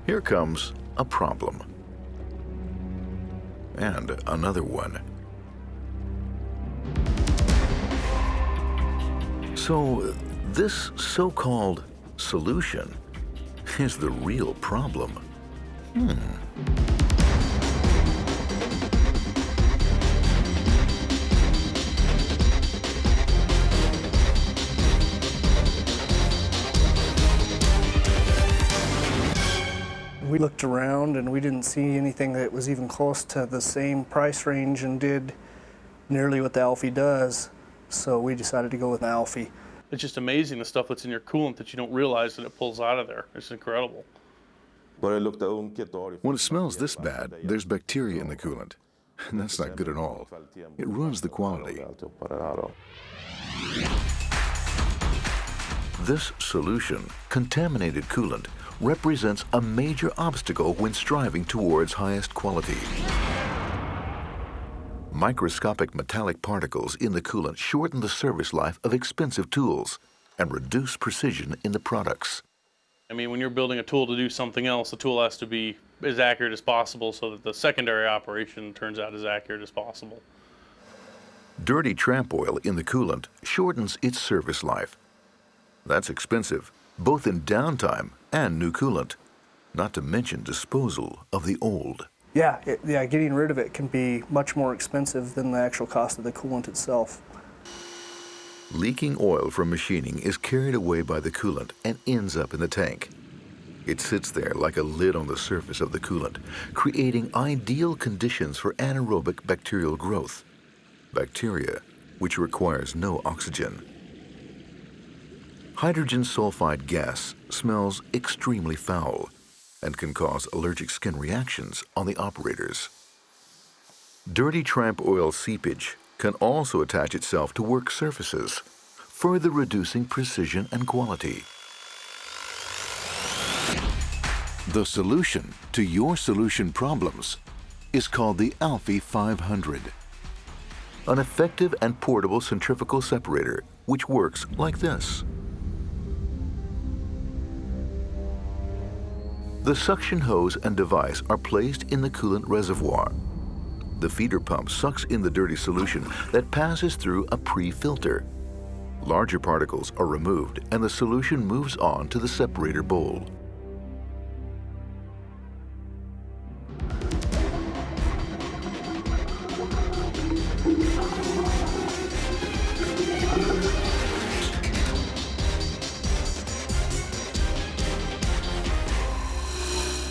Here comes a problem. And another one. So this so-called solution is the real problem. We looked around and we didn't see anything that was even close to the same price range and did nearly what the Alfie does. So we decided to go with an Alfie. It's just amazing the stuff that's in your coolant that you don't realize that it pulls out of there. It's incredible. When it smells this bad, there's bacteria in the coolant. And that's not good at all. It ruins the quality. This solution, contaminated coolant, represents a major obstacle when striving towards highest quality. Microscopic metallic particles in the coolant shorten the service life of expensive tools and reduce precision in the products. I mean, when you're building a tool to do something else, the tool has to be as accurate as possible so that the secondary operation turns out as accurate as possible. Dirty tramp oil in the coolant shortens its service life. That's expensive, both in downtime and new coolant, not to mention disposal of the old. Yeah, getting rid of it can be much more expensive than the actual cost of the coolant itself. Leaking oil from machining is carried away by the coolant and ends up in the tank. It sits there like a lid on the surface of the coolant, creating ideal conditions for anaerobic bacterial growth. Bacteria, which requires no oxygen. Hydrogen sulfide gas smells extremely foul and can cause allergic skin reactions on the operators. Dirty tramp oil seepage can also attach itself to work surfaces, further reducing precision and quality. The solution to your solution problems is called the Alfie 500, an effective and portable centrifugal separator which works like this. The suction hose and device are placed in the coolant reservoir. The feeder pump sucks in the dirty solution that passes through a pre-filter. Larger particles are removed and the solution moves on to the separator bowl.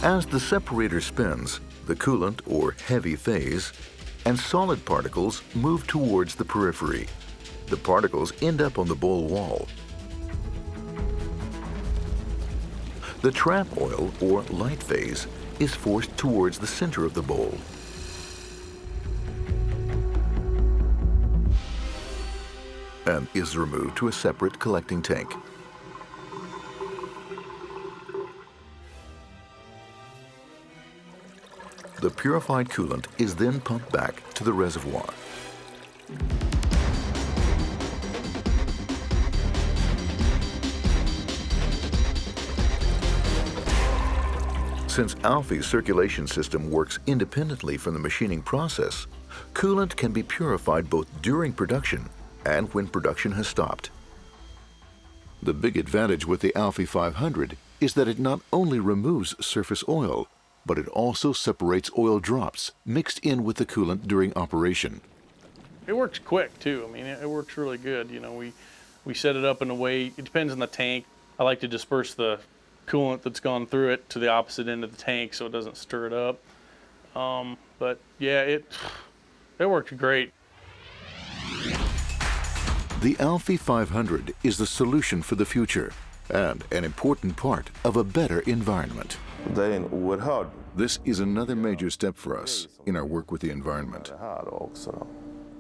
As the separator spins, the coolant, or heavy phase, and solid particles move towards the periphery. The particles end up on the bowl wall. The tramp oil, or light phase, is forced towards the center of the bowl. And is removed to a separate collecting tank. The purified coolant is then pumped back to the reservoir. Since Alfie's circulation system works independently from the machining process, coolant can be purified both during production and when production has stopped. The big advantage with the Alfie 500 is that it not only removes surface oil, but it also separates oil drops mixed in with the coolant during operation. It works quick too. I mean, it works really good. You know, we set it up in a way, it depends on the tank. I like to disperse the coolant that's gone through it to the opposite end of the tank so it doesn't stir it up. But yeah, it worked great. The Alfie 500 is the solution for the future and an important part of a better environment. This is another major step for us in our work with the environment.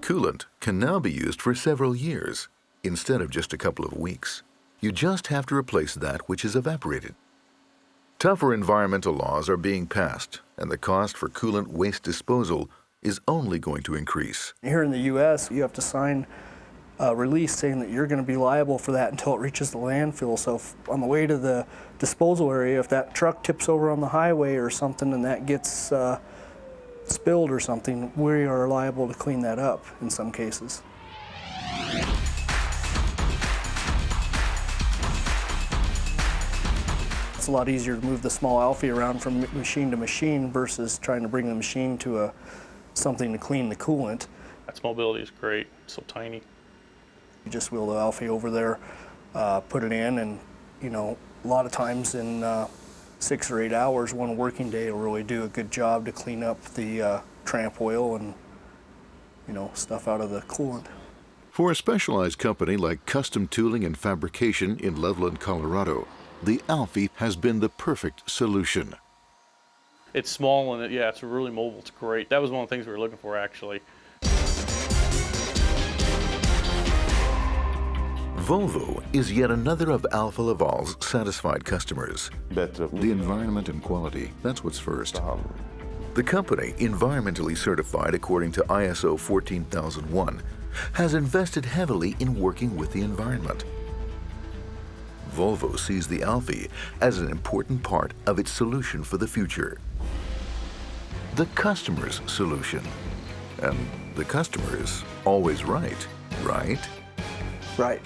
Coolant can now be used for several years instead of just a couple of weeks. You just have to replace that which is evaporated. Tougher environmental laws are being passed, and the cost for coolant waste disposal is only going to increase. Here in the U.S., you have to sign release saying that you're going to be liable for that until it reaches the landfill. So if, on the way to the disposal area, if that truck tips over on the highway or something and that gets spilled or something, we are liable to clean that up in some cases. It's a lot easier to move the small Alfie around from machine to machine versus trying to bring the machine to something to clean the coolant. Its mobility is great, it's so tiny. You just wheel the Alfie over there, put it in, and you know, a lot of times in 6 or 8 hours, one working day will really do a good job to clean up the Tramp oil and, you know, stuff out of the coolant. For a specialized company like Custom Tooling and Fabrication in Loveland, Colorado, the Alfie has been the perfect solution. It's small and yeah, it's really mobile. It's great. That was one of the things we were looking for, actually. Volvo is yet another of Alfa Laval's satisfied customers. The environment and quality, that's what's first. The company, environmentally certified according to ISO 14001, has invested heavily in working with the environment. Volvo sees the Alfie as an important part of its solution for the future. The customer's solution. And the customer is always right, right? Right.